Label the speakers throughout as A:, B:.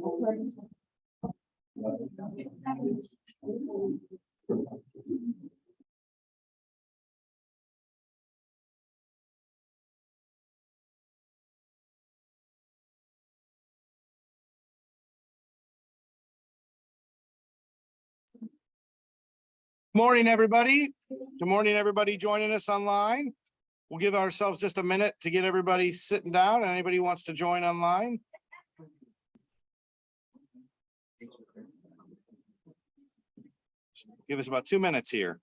A: Morning, everybody. Good morning, everybody joining us online. We'll give ourselves just a minute to get everybody sitting down. Anybody who wants to join online? Give us about 2 minutes here.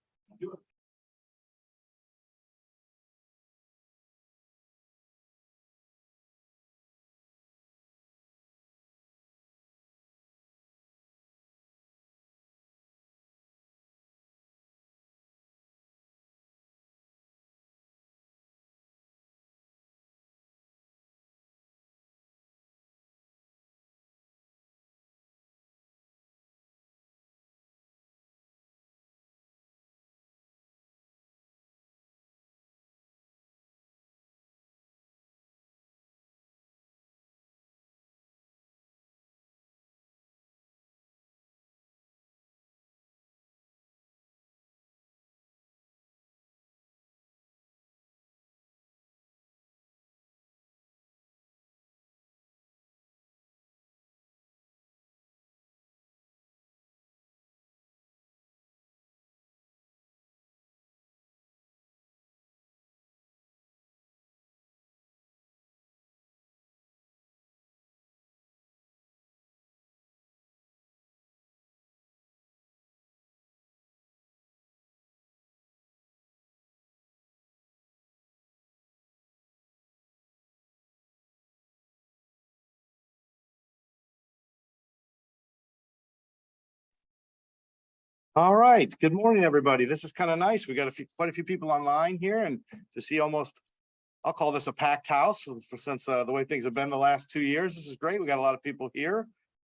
A: All right. Good morning, everybody. This is kind of nice. We got quite a few people online here, and to see almost, I'll call this a packed house since the way things have been the last 2 years. This is great. We got a lot of people here.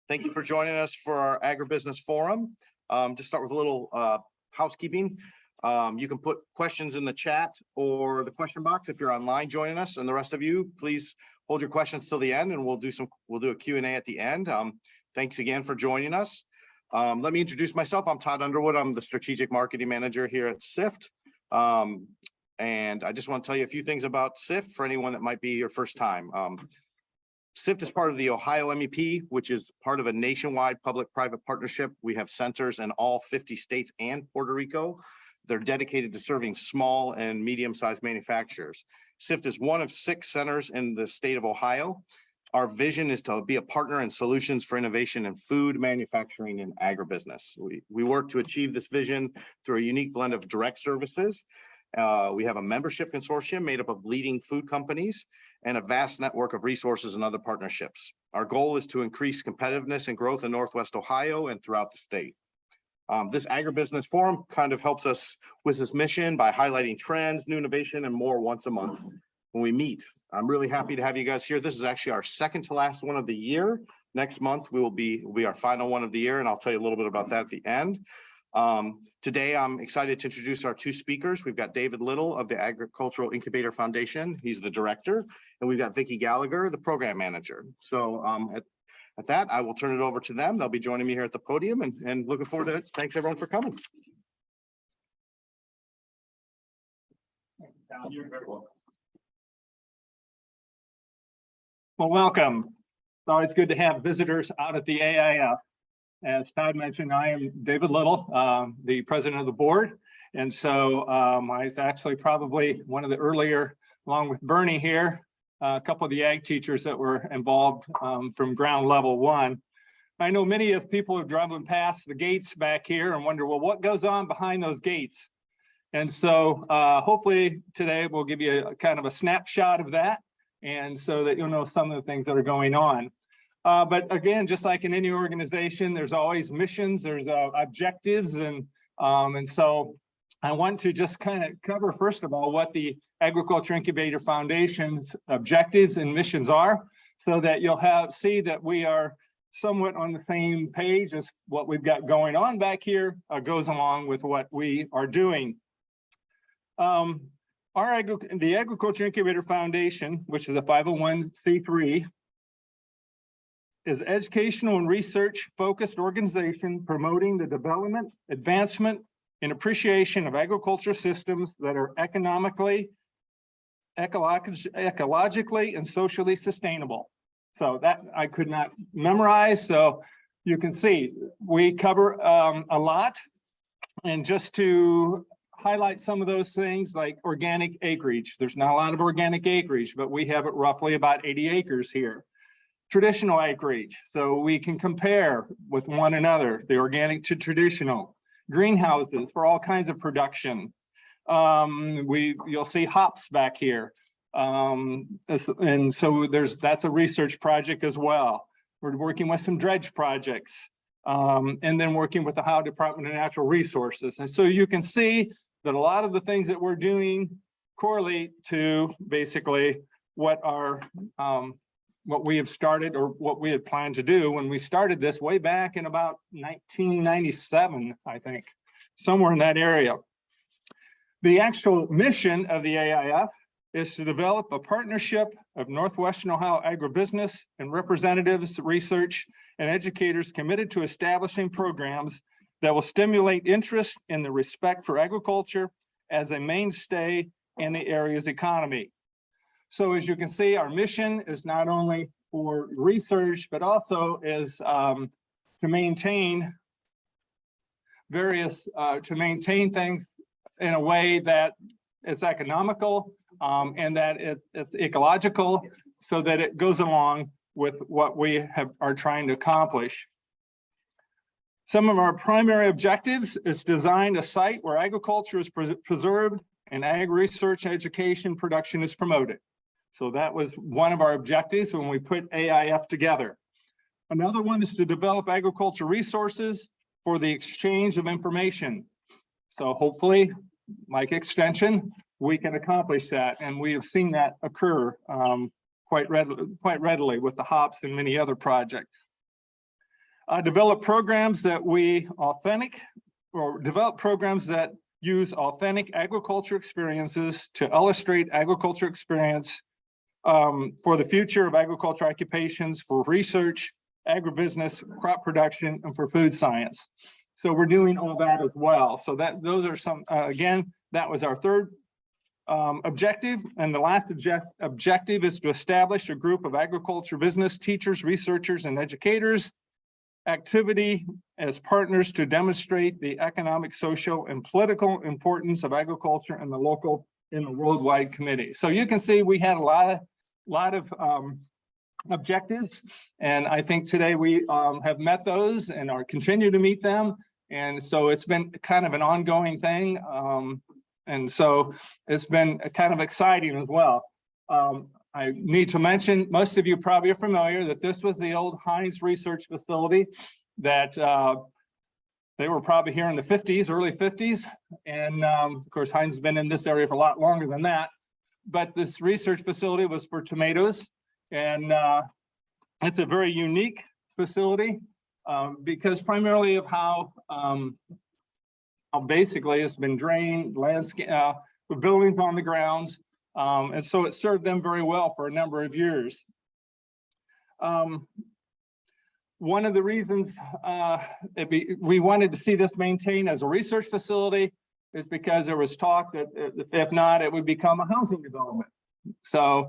A: Thank you for joining us for our Agribusiness Forum. Just start with a little housekeeping. You can put questions in the chat or the question box if you're online joining us, and the rest of you, please hold your questions till the end, and we'll do a Q&A at the end. Thanks again for joining us. Let me introduce myself. I'm Todd Underwood. I'm the Strategic Marketing Manager here at CIFT. And I just want to tell you a few things about CIFT for anyone that might be your first time. CIFT is part of the Ohio MEP, which is part of a nationwide public-private partnership. We have centers in all 50 states and Puerto Rico. They're dedicated to serving small and medium-sized manufacturers. CIFT is one of 6 centers in the state of Ohio. Our vision is to be a partner in solutions for innovation in food, manufacturing, and agribusiness. We work to achieve this vision through a unique blend of direct services. We have a membership consortium made up of leading food companies and a vast network of resources and other partnerships. Our goal is to increase competitiveness and growth in Northwest Ohio and throughout the state. This Agribusiness Forum kind of helps us with this mission by highlighting trends, new innovation, and more once a month when we meet. I'm really happy to have you guys here. This is actually our second to last one of the year. Next month will be our final one of the year, and I'll tell you a little bit about that at the end. Today, I'm excited to introduce our 2 speakers. We've got David Little of the Agricultural Incubator Foundation. He's the director, and we've got Vicki Gallagher, the program manager. So at that, I will turn it over to them. They'll be joining me here at the podium, and looking forward to it. Thanks everyone for coming.
B: You're very welcome. Well, welcome. It's always good to have visitors out at the AIF. As Todd mentioned, I am David Little, the president of the board. And so I was actually probably one of the earlier, along with Bernie here, a couple of the ag teachers that were involved from ground level 1. I know many of people have driven past the gates back here and wonder, well, what goes on behind those gates? And so hopefully today we'll give you a kind of a snapshot of that, and so that you'll know some of the things that are going on. But again, just like in any organization, there's always missions, there's objectives, and so I want to just kind of cover, first of all, what the Agriculture Incubator Foundation's objectives and missions are, so that you'll see that we are somewhat on the same page as what we've got going on back here goes along with what we are doing. The Agriculture Incubator Foundation, which is a 501c3, is educational and research focused organization promoting the development, advancement, and appreciation of agriculture systems that are economically, ecologically, and socially sustainable. So that I could not memorize. So you can see we cover a lot. And just to highlight some of those things like organic acreage, there's not a lot of organic acreage, but we have it roughly about 80 acres here. Traditional acreage, so we can compare with one another, the organic to traditional. Greenhouses for all kinds of production. You'll see hops back here. And so that's a research project as well. We're working with some dredge projects, and then working with the Ohio Department of Natural Resources. And so you can see that a lot of the things that we're doing correlate to basically what we have started or what we had planned to do when we started this way back in about 1997, I think, somewhere in that area. The actual mission of the AIF is to develop a partnership of Northwestern Ohio agribusiness and representatives, research, and educators committed to establishing programs that will stimulate interest in the respect for agriculture as a mainstay in the area's economy. So as you can see, our mission is not only for research, but also is to maintain things in a way that it's economical and that it's ecological, so that it goes along with what we are trying to accomplish. Some of our primary objectives is to design a site where agriculture is preserved and ag research, education, production is promoted. So that was one of our objectives when we put AIF together. Another one is to develop agriculture resources for the exchange of information. So hopefully, like extension, we can accomplish that. And we have seen that occur quite readily with the hops and many other projects. Develop programs that develop programs that use authentic agriculture experiences to illustrate agriculture experience for the future of agriculture occupations, for research, agribusiness, crop production, and for food science. So we're doing all that as well. So those are some, again, that was our third objective. And the last objective is to establish a group of agriculture business teachers, researchers, and educators activity as partners to demonstrate the economic, social, and political importance of agriculture in the local and the worldwide committee. So you can see we had a lot of objectives, and I think today we have met those and are continue to meet them. And so it's been kind of an ongoing thing. And so it's been kind of exciting as well. I need to mention, most of you probably are familiar that this was the old Heinz research facility that they were probably here in the 50s, early 50s. And of course, Heinz has been in this area for a lot longer than that. But this research facility was for tomatoes. And it's a very unique facility because primarily of how basically it's been drained, landscape, with buildings on the grounds. And so it served them very well for a number of years. One of the reasons we wanted to see this maintained as a research facility is because there was talk that if not, it would become a housing development. So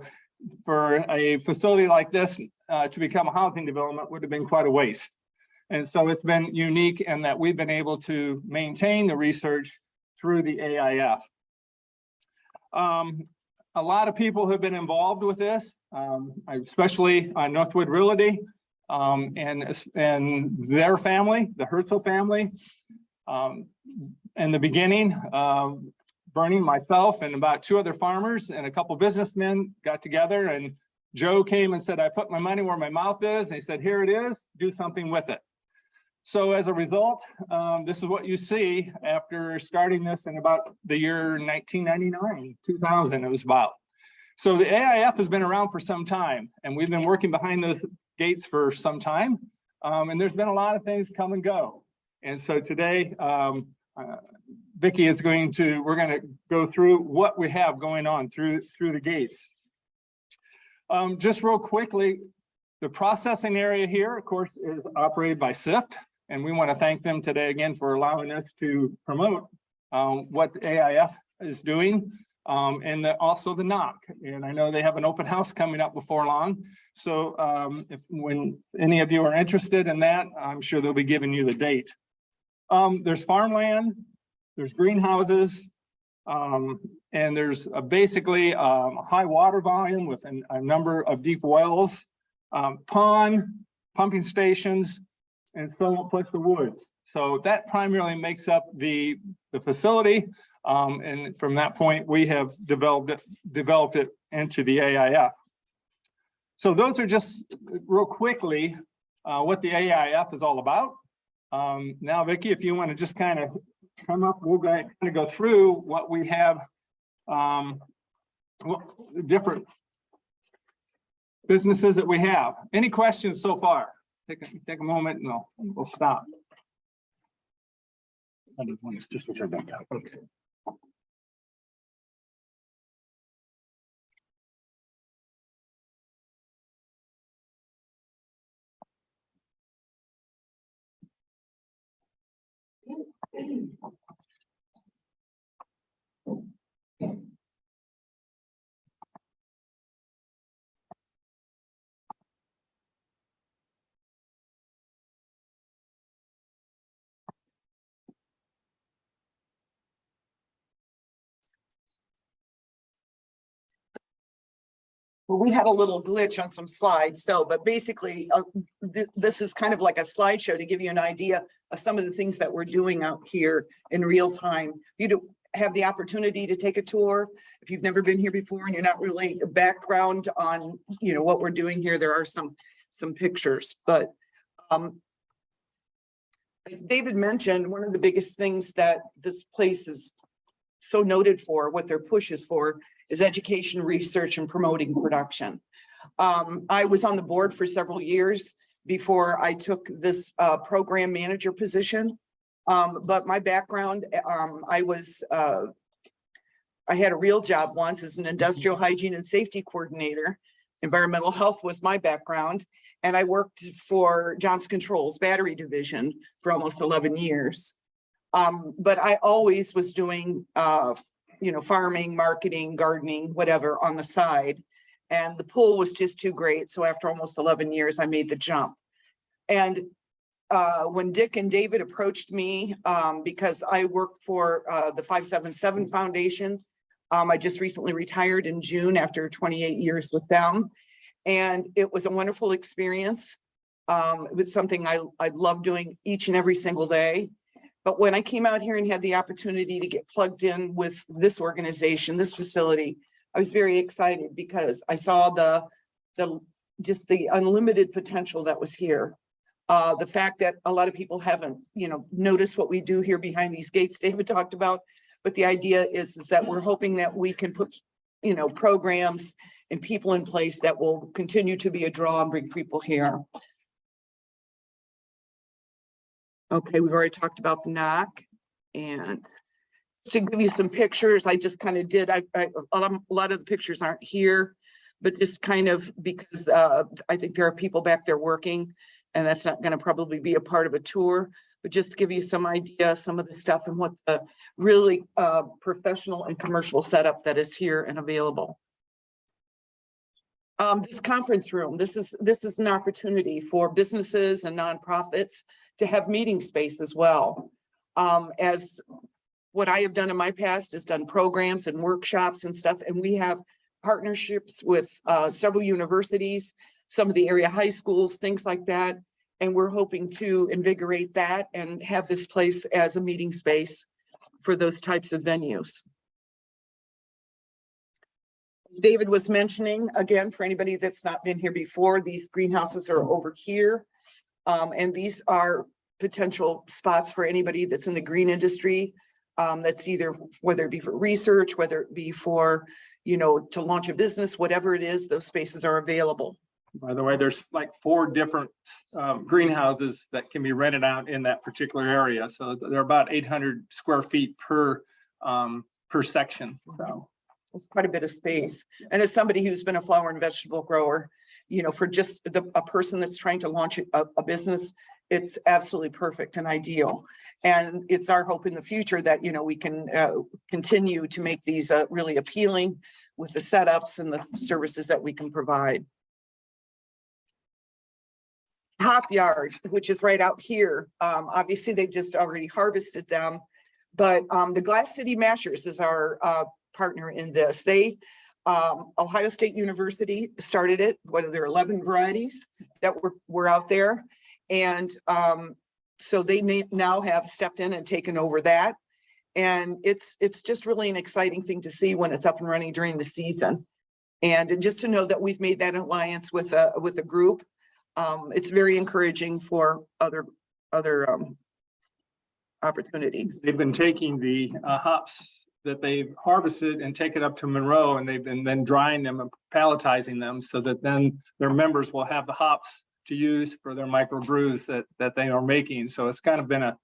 B: for a facility like this to become a housing development would have been quite a waste. And so it's been unique in that we've been able to maintain the research through the AIF. A lot of people have been involved with this, especially Northwood Realty and their family, the Herzl family. In the beginning, Bernie, myself, and about 2 other farmers and a couple businessmen got together, and Joe came and said, I put my money where my mouth is. And he said, here it is, do something with it. So as a result, this is what you see after starting this in about the year 1999, 2000, it was about. So the AIF has been around for some time, and we've been working behind those gates for some time. And there's been a lot of things come and go. And so today, Vicki is we're going to go through what we have going on through the gates. Just real quickly, The processing area here, of course, is operated by CIFT, and we want to thank them today again for allowing us to promote what AIF is doing, and also the NOC. And I know they have an open house coming up before long. So when any of you are interested in that, I'm sure they'll be giving you the date. There's farmland, there's greenhouses, and there's basically a high water volume with a number of deep wells, pond, pumping stations, and so plus the woods. So that primarily makes up the facility. And from that point, we have developed it into the AIF. So those are just real quickly what the AIF is all about. Now, Vicki, if you want to just kind of come up, we'll kind of go through what we have, different businesses that we have. Any questions so far? Take a moment and we'll stop.
A: Just switch our back out. Okay.
C: Well, we had a little glitch on some slides, but basically this is kind of like a slideshow to give you an idea of some of the things that we're doing out here in real time. You do have the opportunity to take a tour. If you've never been here before and you're not really a background on, what we're doing here, there are some pictures, but as David mentioned, one of the biggest things that this place is so noted for, what their push is for, is education, research, and promoting production. I was on the board for several years before I took this program manager position. But my background, I had a real job once as an industrial hygiene and safety coordinator. Environmental health was my background. And I worked for Johnson Controls battery division for almost 11 years. But I always was doing farming, marketing, gardening, whatever on the side. And the pool was just too great. So after almost 11 years, I made the jump. And when Dick and David approached me, because I worked for the 577 Foundation, I just recently retired in June after 28 years with them. And it was a wonderful experience. It was something I love doing each and every single day. But when I came out here and had the opportunity to get plugged in with this organization, this facility, I was very excited because I saw just the unlimited potential that was here. The fact that a lot of people haven't, noticed what we do here behind these gates David talked about. But the idea is that we're hoping that we can put, programs and people in place that will continue to be a draw and bring people here. Okay, we've already talked about the NOC, and to give you some pictures, I just kind of did. A lot of the pictures aren't here, but just kind of because I think there are people back there working, and that's not going to probably be a part of a tour. But just to give you some idea, some of the stuff and what the really professional and commercial setup that is here and available. This conference room, this is an opportunity for businesses and nonprofits to have meeting space as well. As what I have done in my past is done programs and workshops and stuff, and we have partnerships with several universities, some of the area high schools, things like that. And we're hoping to invigorate that and have this place as a meeting space for those types of venues. David was mentioning, again, for anybody that's not been here before, these greenhouses are over here. And these are potential spots for anybody that's in the green industry. That's either, whether it be for research, whether it be for, to launch a business, whatever it is, those spaces are available.
B: By the way, there's like 4 different greenhouses that can be rented out in that particular area. So they're about 800 square feet per section. So
C: it's quite a bit of space. And as somebody who's been a flower and vegetable grower, for just a person that's trying to launch a business, it's absolutely perfect and ideal. And it's our hope in the future that, we can continue to make these really appealing with the setups and the services that we can provide. Hop Yard, which is right out here. Obviously, they've just already harvested them, but the Glass City Mashers is our partner in this. They, Ohio State University started it. What are there, 11 varieties that were out there? And so they now have stepped in and taken over that. And it's just really an exciting thing to see when it's up and running during the season. And just to know that we've made that alliance with a group, it's very encouraging for other opportunities.
B: They've been taking the hops that they've harvested and take it up to Monroe, and they've been then drying them and palletizing them so that then their members will have the hops to use for their micro brews that they are making. So it's kind of been a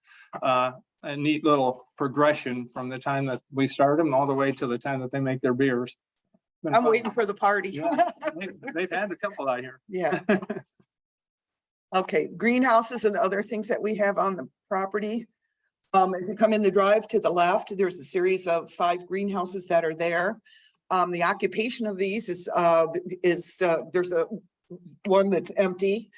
B: neat little progression from the time that we started them all the way to the time that they make their beers.
C: I'm waiting for the party.
B: Yeah, they've had a couple out here.
C: Yeah. Okay, greenhouses and other things that we have on the property. If you come in the drive to the left, there's a series of 5 greenhouses that are there. The occupation of these is there's a one that's empty.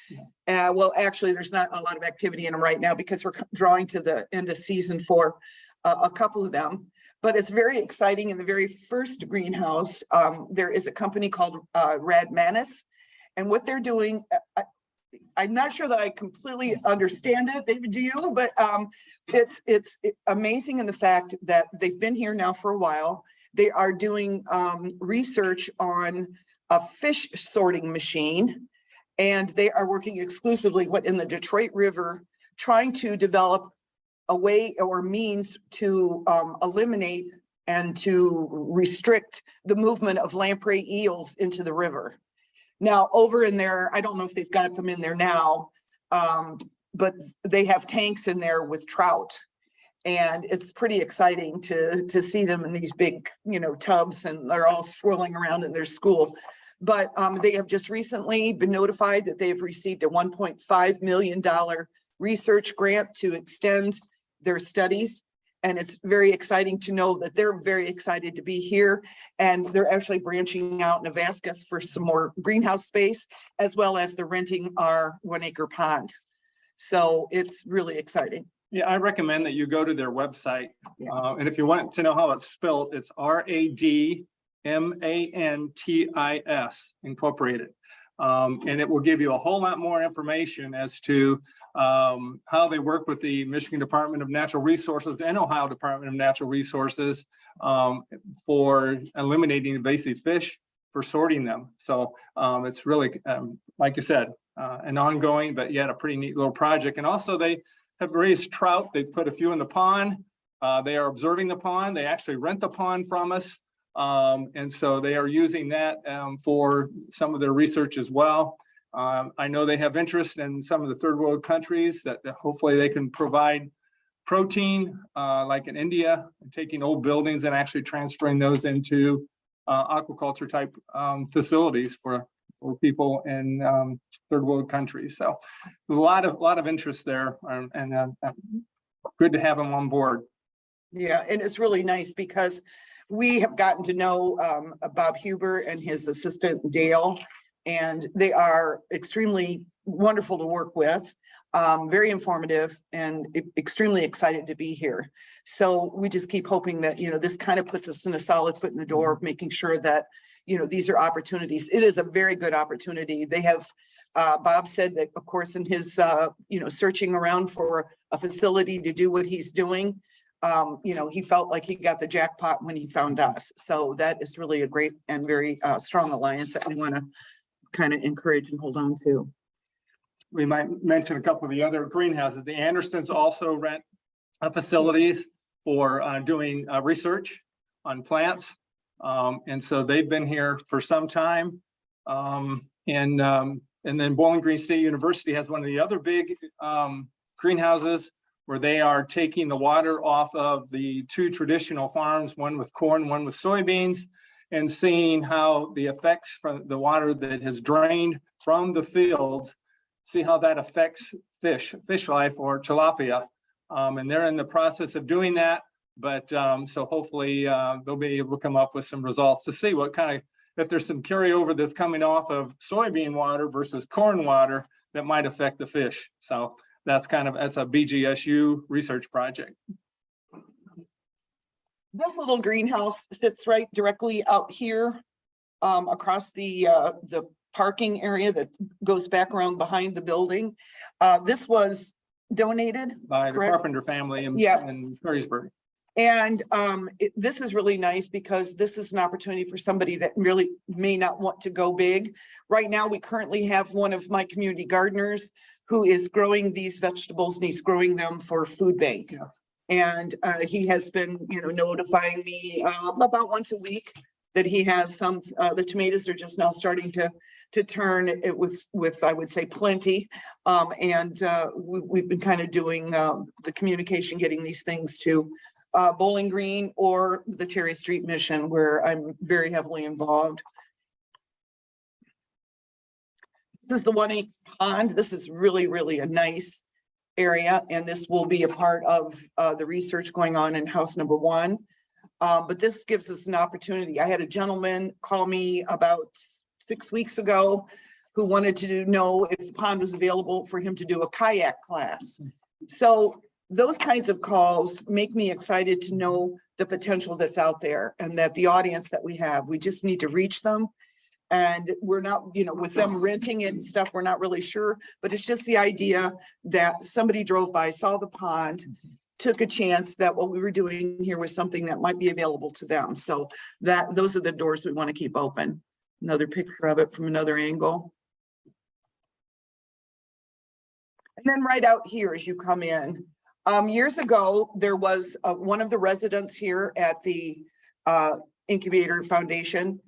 C: Well, actually, there's not a lot of activity in them right now because we're drawing to the end of season for a couple of them. But it's very exciting. In the very first greenhouse, there is a company called Rad Manis, and what they're doing, I'm not sure that I completely understand it, David, do you? But it's amazing in the fact that they've been here now for a while. They are doing research on a fish sorting machine, and they are working exclusively in the Detroit River, trying to develop a way or means to eliminate and to restrict the movement of lamprey eels into the river. Now, over in there, I don't know if they've got them in there now, but they have tanks in there with trout. And it's pretty exciting to see them in these big, tubs, and they're all swirling around in their school. But they have just recently been notified that they have received a $1.5 million research grant to extend their studies. And it's very exciting to know that they're very excited to be here. And they're actually branching out in Nebraska for some more greenhouse space, as well as they're renting our 1-acre pond. So it's really exciting.
B: Yeah, I recommend that you go to their website.
C: Yeah.
B: And if you want to know how it's spelled, it's RADMANTIS Incorporated. And it will give you a whole lot more information as to how they work with the Michigan Department of Natural Resources and Ohio Department of Natural Resources for eliminating invasive fish, for sorting them. So it's really, like you said, an ongoing, but yet a pretty neat little project. And also they have raised trout. They put a few in the pond. They are observing the pond. They actually rent the pond from us. And so they are using that for some of their research as well. I know they have interest in some of the third world countries that hopefully they can provide protein, like in India, taking old buildings and actually transferring those into aquaculture type facilities for people in third world countries. So a lot of interest there, and good to have them on board.
C: Yeah, and it's really nice because we have gotten to know Bob Huber and his assistant Dale, and they are extremely wonderful to work with, very informative, and extremely excited to be here. So we just keep hoping that, this kind of puts us in a solid foot in the door of making sure that, these are opportunities. It is a very good opportunity. They have, Bob said that, of course, in his, searching around for a facility to do what he's doing, he felt like he got the jackpot when he found us. So that is really a great and very strong alliance that we want to kind of encourage and hold on to.
B: We might mention a couple of the other greenhouses. The Andersons also rent facilities for doing research on plants. And so they've been here for some time. And then Bowling Green State University has one of the other big greenhouses where they are taking the water off of the 2 traditional farms, one with corn, one with soybeans, and seeing how the effects from the water that has drained from the field, see how that affects fish life or tilapia. And they're in the process of doing that. But so hopefully they'll be able to come up with some results to see what kind of, if there's some carryover that's coming off of soybean water versus corn water that might affect the fish. So that's a BGSU research project.
C: This little greenhouse sits right directly out here across the parking area that goes back around behind the building. This was donated
B: By the
C: correct?
B: Carpenter family in,
C: Yeah.
B: in Perrysburg.
C: And this is really nice because this is an opportunity for somebody that really may not want to go big. Right now, we currently have one of my community gardeners who is growing these vegetables and he's growing them for food bank.
B: Yeah.
C: And he has been, notifying me about once a week that he has some, the tomatoes are just now starting to turn it with I would say plenty. We've been kind of doing the communication, getting these things to Bowling Green or the Terry Street Mission, where I'm very heavily involved. This is the 1/8 pond. This is really, really a nice area, and this will be a part of the research going on in house number 1. But this gives us an opportunity. I had a gentleman call me about 6 weeks ago who wanted to know if the pond was available for him to do a kayak class. So those kinds of calls make me excited to know the potential that's out there and that the audience that we have, we just need to reach them. And we're not, with them renting it and stuff, we're not really sure, but it's just the idea that somebody drove by, saw the pond, took a chance that what we were doing here was something that might be available to them. So those are the doors we want to keep open. Another picture of it from another angle. And then right out here as you come in, years ago, there was one of the residents here at the Incubator Foundation,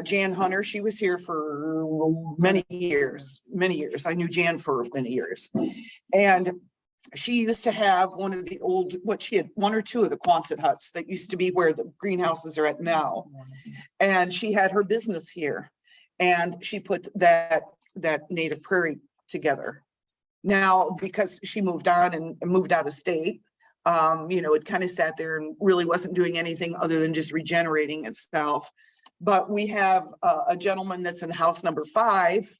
C: Jan Hunter. She was here for many years. I knew Jan for many years. And she used to have one of the old, she had 1 or 2 of the Quonset huts that used to be where the greenhouses are at now. And she had her business here. And she put that native prairie together. Now, because she moved on and moved out of state, it kind of sat there and really wasn't doing anything other than just regenerating itself. But we have a gentleman that's in house number 5,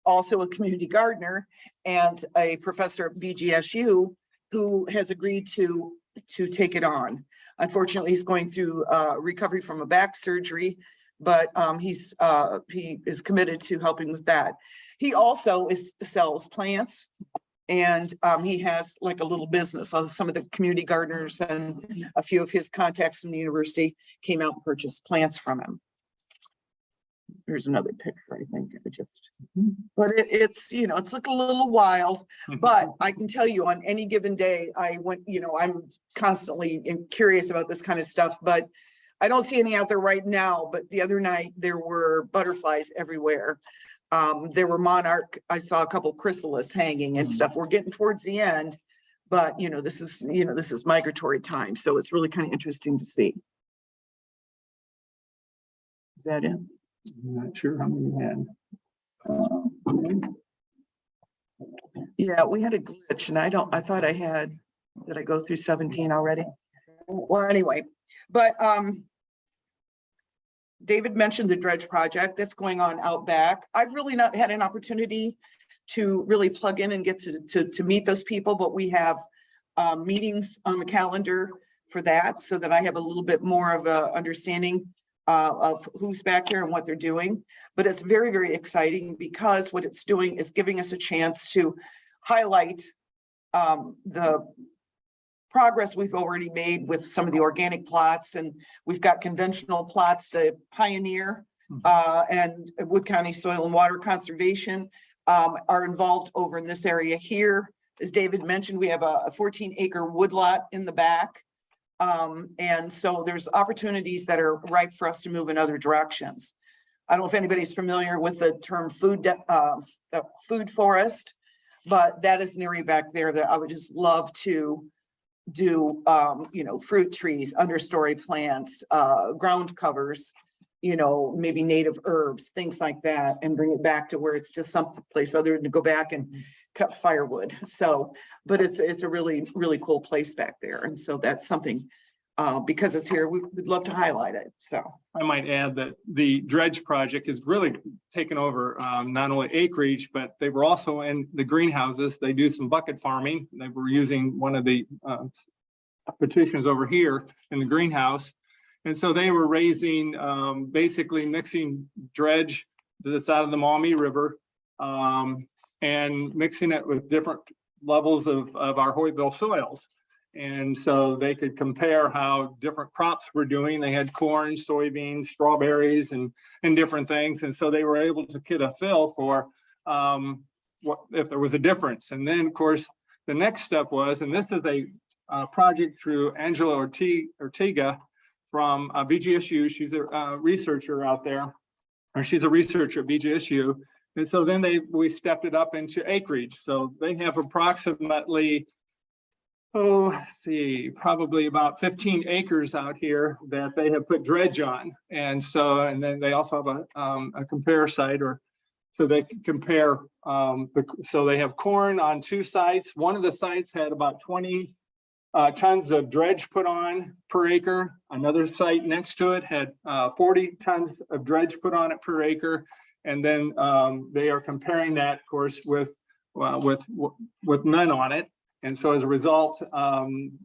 C: also a community gardener and a professor at BGSU who has agreed to take it on. Unfortunately, he's going through recovery from a back surgery, but he is committed to helping with that. He also sells plants, and he has like a little business. Some of the community gardeners and a few of his contacts from the university came out and purchased plants from him. There's another picture, I think. But it's it's like a little wild, but I can tell you on any given day, I'm constantly curious about this kind of stuff, but I don't see any out there right now. But the other night there were butterflies everywhere. There were monarch. I saw a couple chrysalis hanging and stuff. We're getting towards the end, but this is migratory time. So it's really kind of interesting to see. Is that it?
B: I'm not sure how many we had.
C: Yeah, we had a glitch and I thought I had, did I go through 17 already? Well, anyway, but David mentioned the dredge project that's going on out back. I've really not had an opportunity to really plug in and get to meet those people, but we have meetings on the calendar for that so that I have a little bit more of a understanding of who's back here and what they're doing. But it's very, very exciting because what it's doing is giving us a chance to highlight the progress we've already made with some of the organic plots, and we've got conventional plots, the Pioneer and Wood County Soil and Water Conservation are involved over in this area here. As David mentioned, we have a 14-acre woodlot in the back. And so there's opportunities that are ripe for us to move in other directions. I don't know if anybody's familiar with the term food forest, but that is an area back there that I would just love to do, fruit trees, understory plants, ground covers, you know, maybe native herbs, things like that, and bring it back to where it's just someplace other than to go back and cut firewood. So, but it's a really, really cool place back there. And so that's something, because it's here, we'd love to highlight it. So
B: I might add that the dredge project has really taken over not only acreage, but they were also in the greenhouses. They do some bucket farming. They were using one of the petitions over here in the greenhouse. And so they were raising, basically mixing dredge that's out of the Maumee River and mixing it with different levels of our Hoytville soils. And so they could compare how different crops were doing. They had corn, soybeans, strawberries, and different things. And so they were able to get a feel for what if there was a difference. And then, of course, the next step was, and this is a project through Angela Ortega from BGSU. She's a researcher out there, or she's a researcher at BGSU. And so then we stepped it up into acreage. So they have approximately, let's see, probably about 15 acres out here that they have put dredge on. And so, and then they also have a compare site, or so they can compare. So they have corn on 2 sites. One of the sites had about 20 tons of dredge put on per acre. Another site next to it had 40 tons of dredge put on it per acre. And then they are comparing that, of course, with none on it. And so as a result,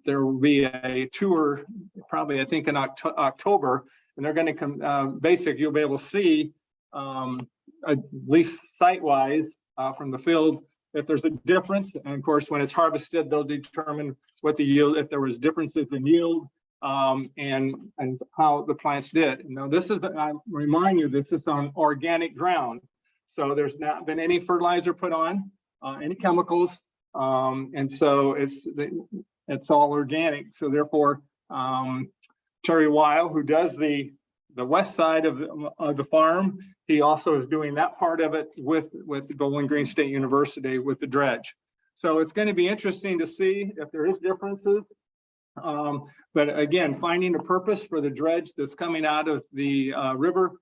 B: there will be a tour, probably I think in October, and they're going to come. Basically, you'll be able to see, at least site-wise, from the field, if there's a difference. And of course, when it's harvested, they'll determine what the yield, if there was differences in yield, and how the plants did. Now, this is, I remind you, this is on organic ground, so there's not been any fertilizer put on, any chemicals. And so it's all organic. So therefore, Terry Weil, who does the west side of the farm, he also is doing that part of it with Bowling Green State University with the dredge. So it's going to be interesting to see if there is differences. But again, finding a purpose for the dredge that's coming out of the river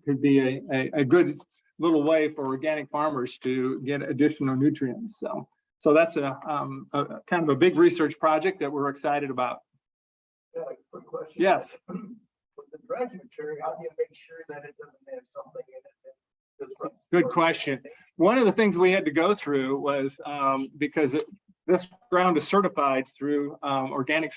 B: could be a good little way for organic farmers to get additional nutrients. So that's a kind of a big research project that we're excited about.
D: Yeah, quick question.
B: Yes.
D: With the dredge material, how do you make sure that it doesn't have something in it that's
B: Good question. One of the things we had to go through was because this ground is certified through for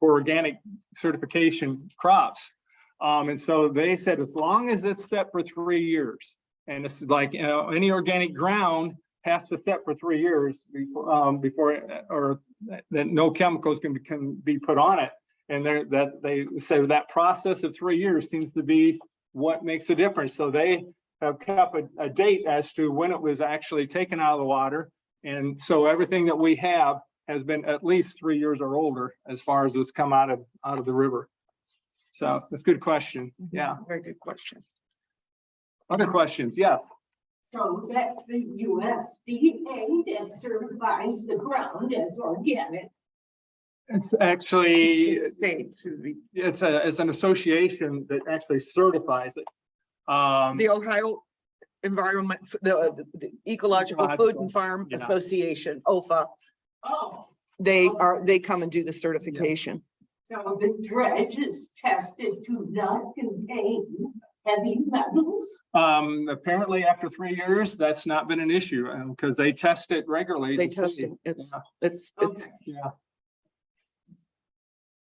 B: organic certification crops. And so they said, as long as it's set for 3 years, and it's like, you know, any organic ground has to set for 3 years before or that no chemicals can be put on it. And they say that process of 3 years seems to be what makes a difference. So they have kept a date as to when it was actually taken out of the water. And so everything that we have has been at least 3 years or older as far as it's come out of the river. So that's a good question. Yeah.
C: very good question.
B: Other questions? Yes.
E: So that's the USDA that certifies the ground as organic.
B: It's actually,
C: It's
B: it's an association that actually certifies it.
C: the Ohio Environment, the Ecological Food and Farm
B: Yeah.
C: Association, OFA.
E: Oh,
C: They come and do the certification.
E: so the dredge is tested to not contain heavy metals.
B: Apparently after 3 years, that's not been an issue because they test it regularly.
C: They
B: to
C: test
B: see.
C: it. It's
E: Okay.
B: Yeah.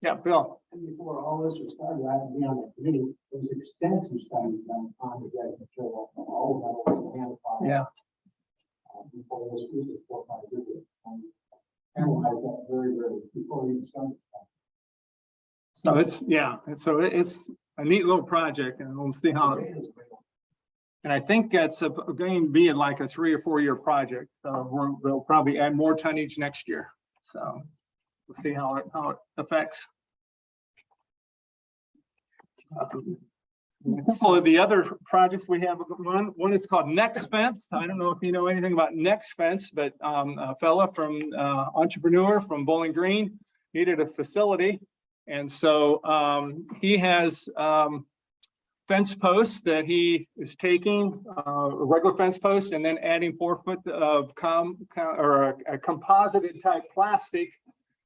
B: Yeah, Bill.
F: And before all this was started, I had to be on the committee. There was extensive studies done on the dredge material, all of that was identified.
B: Yeah.
F: Before this was 4 or 5 years. Analyze that very, before we even started.
B: So it's, yeah, and so it's a neat little project, and we'll see how. And I think that's going to be like a 3 or 4 year project. We'll probably add more tonnage next year. So we'll see how it affects. A couple of the other projects we have, one is called Next Fence. I don't know if you know anything about Next Fence, but a fella from entrepreneur from Bowling Green needed a facility. And so he has fence posts that he is taking, a regular fence post, and then adding 4 foot of a composited type plastic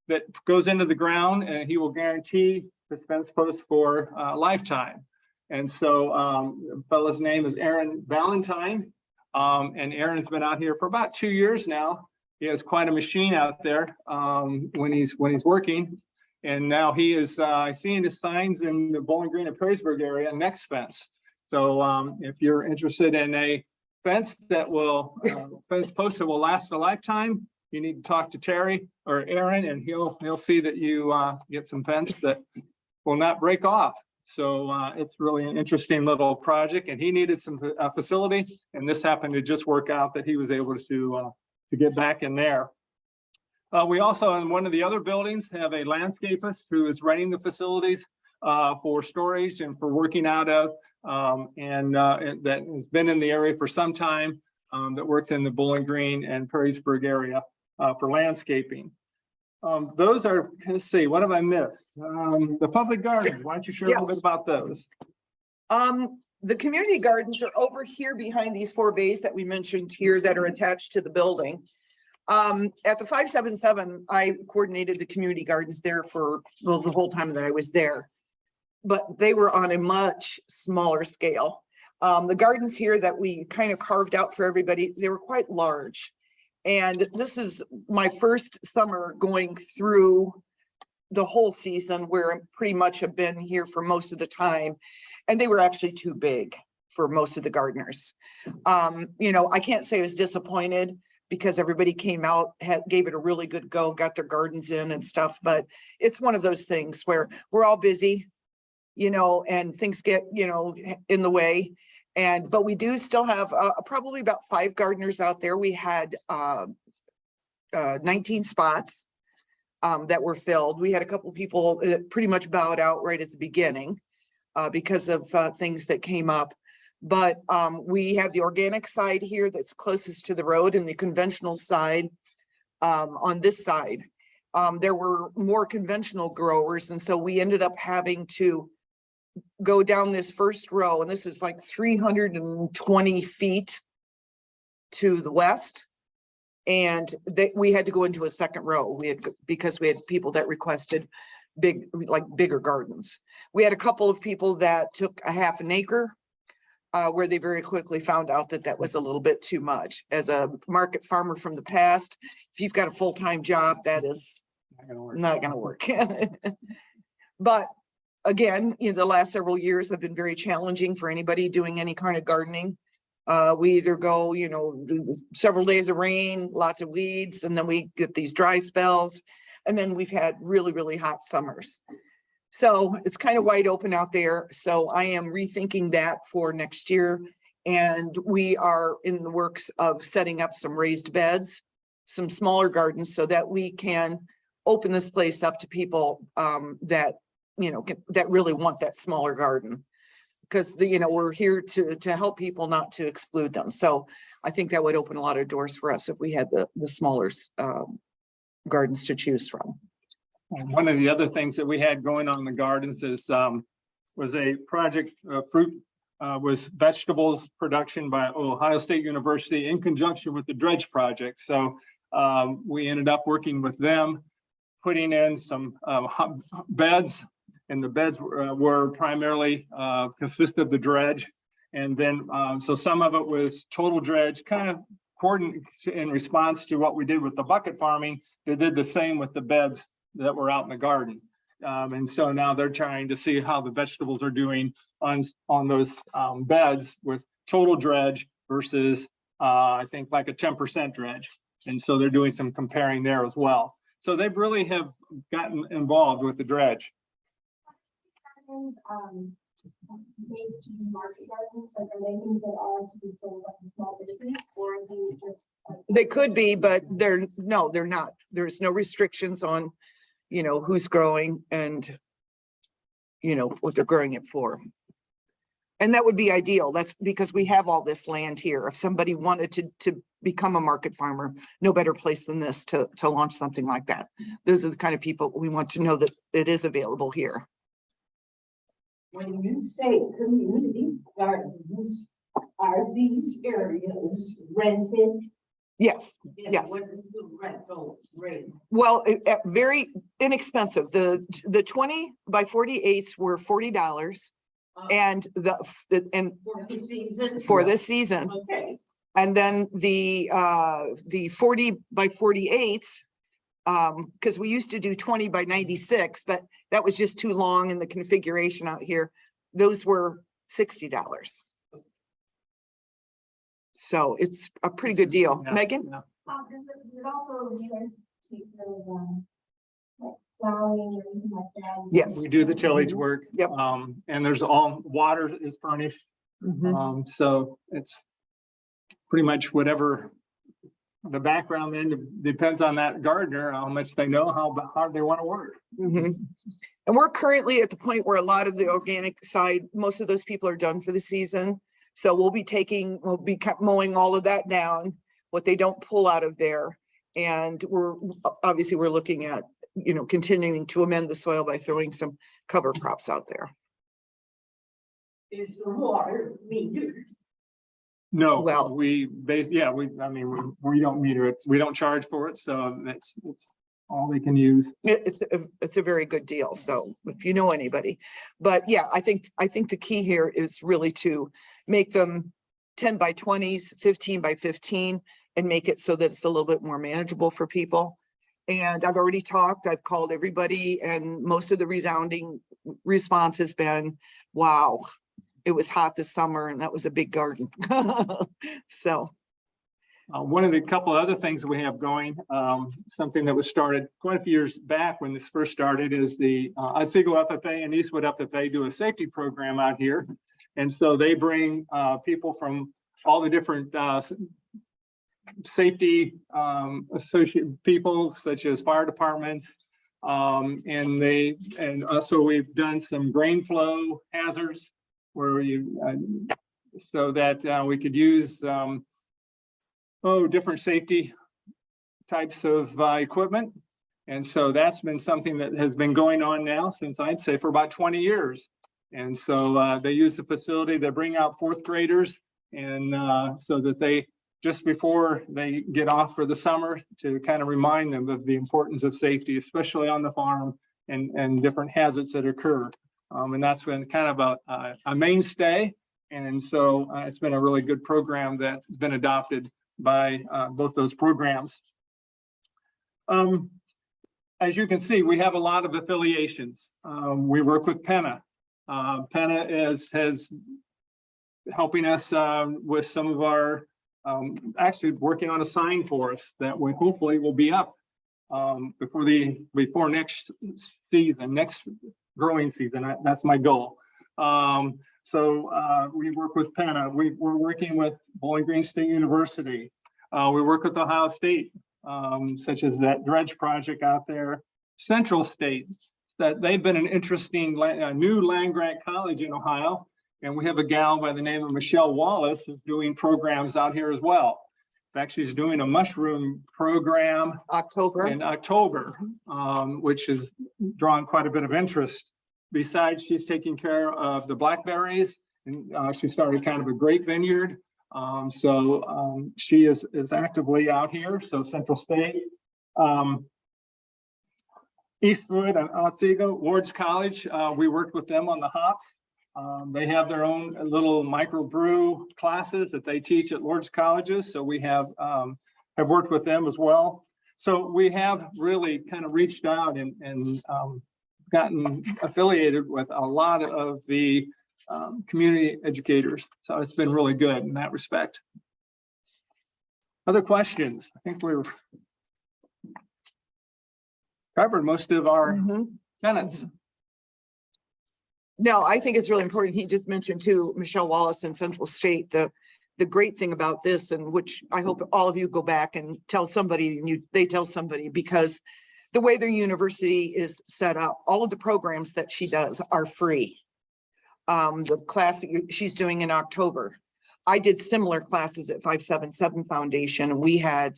B: that goes into the ground, and he will guarantee this fence post for a lifetime. And so the fellow's name is Aaron Valentine. And Aaron has been out here for about 2 years now. He has quite a machine out there when he's working. And now he is seeing the signs in the Bowling Green and Perrysburg area, next fence. So if you're interested in a fence that will, fence post that will last a lifetime, you need to talk to Terry or Aaron, and he'll see that you get some fence that will not break off. So it's really an interesting little project, and he needed some facility, and this happened to just work out that he was able to get back in there. We also, in one of the other buildings, have a landscapist who is renting the facilities for storage and for working out of, and that has been in the area for some time, that works in the Bowling Green and Perrysburg area for landscaping. Those are, let's see, what have I missed? The public gardens, why don't you share a little bit about those?
C: The community gardens are over here behind these 4 bays that we mentioned here that are attached to the building. At the 577, I coordinated the community gardens there for, well, the whole time that I was there, but they were on a much smaller scale. The gardens here that we kind of carved out for everybody, they were quite large. And this is my first summer going through the whole season, where I pretty much have been here for most of the time. And they were actually too big for most of the gardeners. You know, I can't say I was disappointed, because everybody came out, gave it a really good go, got their gardens in and stuff. But it's one of those things where we're all busy, you know, and things get, you know, in the way. But we do still have probably about 5 gardeners out there. We had 19 spots that were filled. We had a couple people that pretty much bowed out right at the beginning because of things that came up. But we have the organic side here that's closest to the road, and the conventional side on this side. There were more conventional growers, and so we ended up having to go down this first row, and this is like 320 feet to the west. And we had to go into a second row. Because we had people that requested bigger gardens. We had a couple of people that took a half an acre, where they very quickly found out that that was a little bit too much. As a market farmer from the past, if you've got a full-time job, that is not gonna work. But again, you know, the last several years have been very challenging for anybody doing any kind of gardening. We either go, you know, several days of rain, lots of weeds, and then we get these dry spells. And then we've had really, really hot summers. So it's kind of wide open out there. So I am rethinking that for next year. And we are in the works of setting up some raised beds, some smaller gardens, so that we can open this place up to people that, you know, that really want that smaller garden. Because, you know, we're here to help people, not to exclude them. So I think that would open a lot of doors for us if we had the smaller gardens to choose from.
B: One of the other things that we had going on in the gardens is was a project, was vegetables production by Ohio State University in conjunction with the Dredge Project. So we ended up working with them, putting in some beds, and the beds were primarily consist of the dredge. And then so some of it was total dredge, kind of coordinated in response to what we did with the bucket farming. They did the same with the beds that were out in the garden. And so now they're trying to see how the vegetables are doing on those beds with total dredge versus I think like a 10% dredge. And so they're doing some comparing there as well. So they really have gotten involved with the dredge.
E: Market gardens, like are they things that are to be sold like a small business, or are they just?
C: They could be, but they're not. There's no restrictions on, you know, who's growing and, you know, what they're growing it for. And that would be ideal. That's because we have all this land here. If somebody wanted to become a market farmer, no better place than this to launch something like that. Those are the kind of people we want to know that it is available here.
E: when you say community gardens, are these areas rented?
C: Yes,
E: And
C: yes.
E: what is the rental rate?
C: Well, very inexpensive. The 20 by 48s were $40 and
E: For the season?
C: for this season.
E: Okay,
C: And then the 40 by 48s, because we used to do 20 by 96, but that was just too long in the configuration out here. Those were $60. So it's a pretty good deal.
B: Yeah,
C: Megan?
B: yeah.
G: Does it also, do you guys take care of, like plowing or anything like that?
C: Yes.
B: We do the tillage work.
C: Yep.
B: And there's all, water is furnished.
C: Mhm.
B: So it's pretty much whatever the background end depends on that gardener, how much they know, how hard they want to work.
C: Mhm. And we're currently at the point where a lot of the organic side, most of those people are done for the season. So we'll be mowing all of that down, what they don't pull out of there. And we're looking at, continuing to amend the soil by throwing some cover crops out there.
E: is the water metered?
B: No,
C: Well-
B: we don't meter it. We don't charge for it. So it's all they can use.
C: It's a very good deal. So if you know anybody, but yeah, I think the key here is really to make them 10 by 20s, 15 by 15, and make it so that it's a little bit more manageable for people. And I've already talked, I've called everybody, and most of the resounding response has been, wow, it was hot this summer and that was a big garden. So.
B: One of the couple of other things we have going, something that was started quite a few years back when this first started, is the Otsego FFA and Eastwood FFA do a safety program out here. And so they bring people from all the different safety associate people, such as fire departments. And also we've done some grain flow hazards where so that we could use different safety types of equipment. And so that's been something that has been going on now since, I'd say, for about 20 years. And so they use the facility, they bring out fourth graders, and so that they, just before they get off for the summer, to kind of remind them of the importance of safety, especially on the farm, and different hazards that occur. And that's been kind of a mainstay. And so it's been a really good program that's been adopted by both those programs. As you can see, we have a lot of affiliations. We work with Penna. Penna is helping us with some of our, actually working on a sign for us that we hopefully will be up before next season, next growing season. That's my goal. So we work with Penna. We're working with Bowling Green State University. We work with Ohio State, such as that dredge project out there. Central State, that they've been an interesting new land grant college in Ohio. And we have a gal by the name of Michelle Wallace who's doing programs out here as well. In fact, she's doing a mushroom program in October, which has drawn quite a bit of interest. Besides, she's taking care of the blackberries, and she started kind of a grape vineyard. So she is actively out here. So Central State, Eastwood and Otsego, Ward's College, we worked with them on the hops. They have their own little microbrew classes that they teach at Lord's colleges. So we have worked with them as well. So we have really kind of reached out and gotten affiliated with a lot of the community educators. So it's been really good in that respect. Other questions? I think we've covered most of our tenants.
C: No, I think it's really important. He just mentioned too, Michelle Wallace and Central State, the great thing about this, and which I hope all of you go back and tell somebody, and they tell somebody, because the way their university is set up, all of the programs that she does are free. The class she's doing in October, I did similar classes at 577 Foundation, and we had,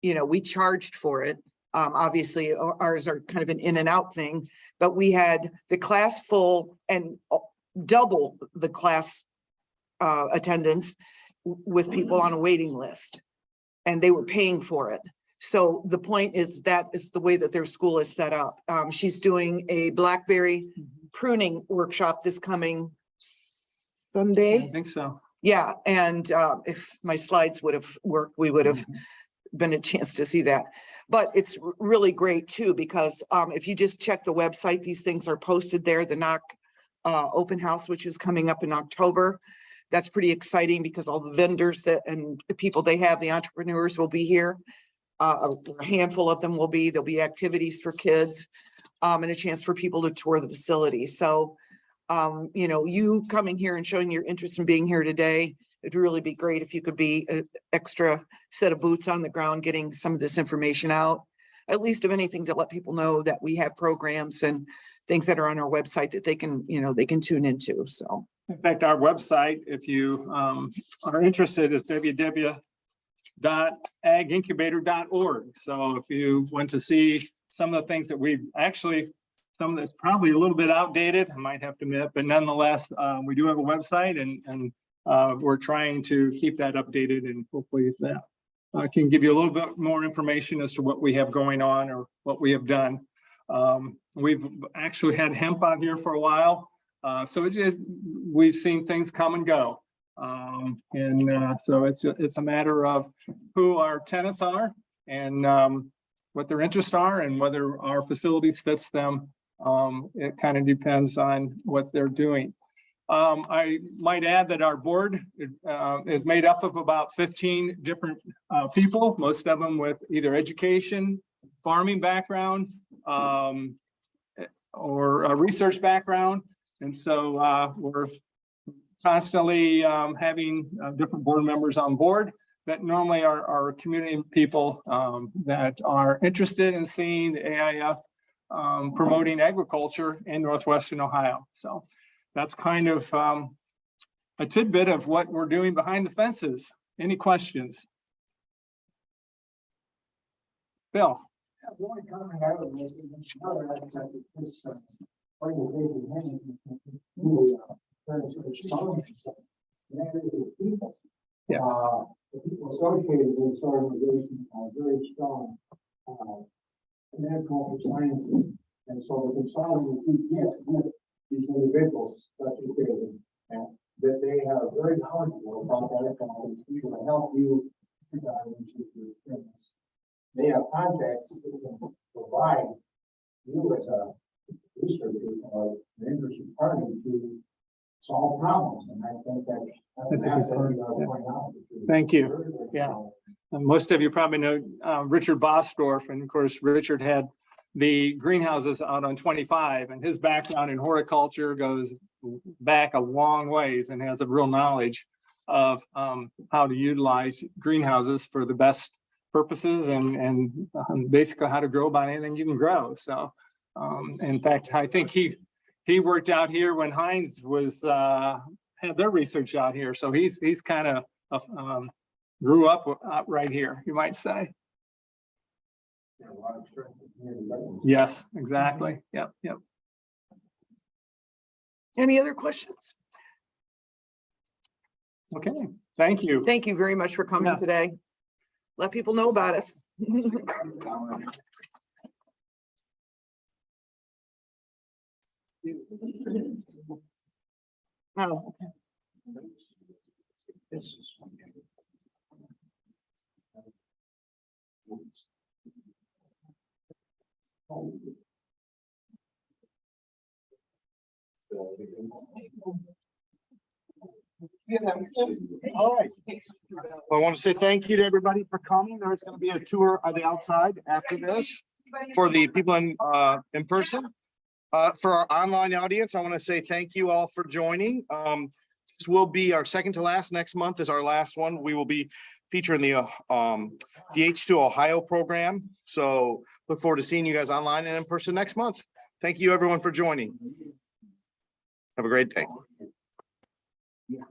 C: we charged for it. Obviously ours are kind of an in and out thing, but we had the class full, and double the class attendance with people on a waiting list. And they were paying for it. So the point is that is the way that their school is set up. She's doing a blackberry pruning workshop this coming Sunday.
B: I think so.
C: Yeah, and if my slides would have worked, we would have been a chance to see that. But it's really great too, because if you just check the website, these things are posted there. The knock open house, which is coming up in October. That's pretty exciting because all the vendors that and the people they have, the entrepreneurs will be here. A handful of them will be, there'll be activities for kids and a chance for people to tour the facility. So, you know, you coming here and showing your interest in being here today, it'd really be great if you could be an extra set of boots on the ground, getting some of this information out, at least of anything to let people know that we have programs and things that are on our website that they can, you know, they can tune into. So.
B: In fact, our website, if you are interested, is www.agincubator.org. So if you want to see some of the things that we've actually, some that's probably a little bit outdated, I might have to admit, but nonetheless, we do have a website and we're trying to keep that updated, and hopefully that can give you a little bit more information as to what we have going on or what we have done. We've actually had hemp out here for a while. So it's just, we've seen things come and go. So it's a matter of who our tenants are and what their interests are and whether our facilities fits them. It kind of depends on what they're doing. I might add that our board is made up of about 15 different people, most of them with either education, farming background, or a research background. And so we're constantly having different board members on board that normally are community people that are interested in seeing the AIF promoting agriculture in Northwestern Ohio. So that's kind of a tidbit of what we're doing behind the fences. Any questions? Bill?
F: The only comment I would make is another aspect of this organization management. People.
B: Yeah.
F: The people associated with this organization are very strong in agricultural sciences. And so the consulting that we get with these individuals, such as David, and that they are very knowledgeable about that economic people to help you into your experience. They have contacts that can provide you as a researcher or an interested party to solve problems, and I think that's an asset we got to point out.
B: Thank you. Yeah. Most of you probably know Richard Bosdorf, and of course, Richard had the greenhouses out on 25, and his background in horticulture goes back a long ways and has a real knowledge of how to utilize greenhouses for the best purposes and basically how to grow about anything you can grow. So in fact, I think he worked out here when Heinz was had their research out here. So he's kind of grew up right here, you might say. Yes, exactly. Yep.
C: Any other questions?
B: Okay, thank you.
C: Thank you very much for coming today. Let people know about us. Oh, okay.
A: All right. I want to say thank you to everybody for coming. There's going to be a tour of the outside after this for the people in person. For our online audience, I want to say thank you all for joining. This will be our second to last. Next month is our last one. We will be featuring the H2 Ohio program. So look forward to seeing you guys online and in person next month. Thank you everyone for joining. Have a great day. Yeah.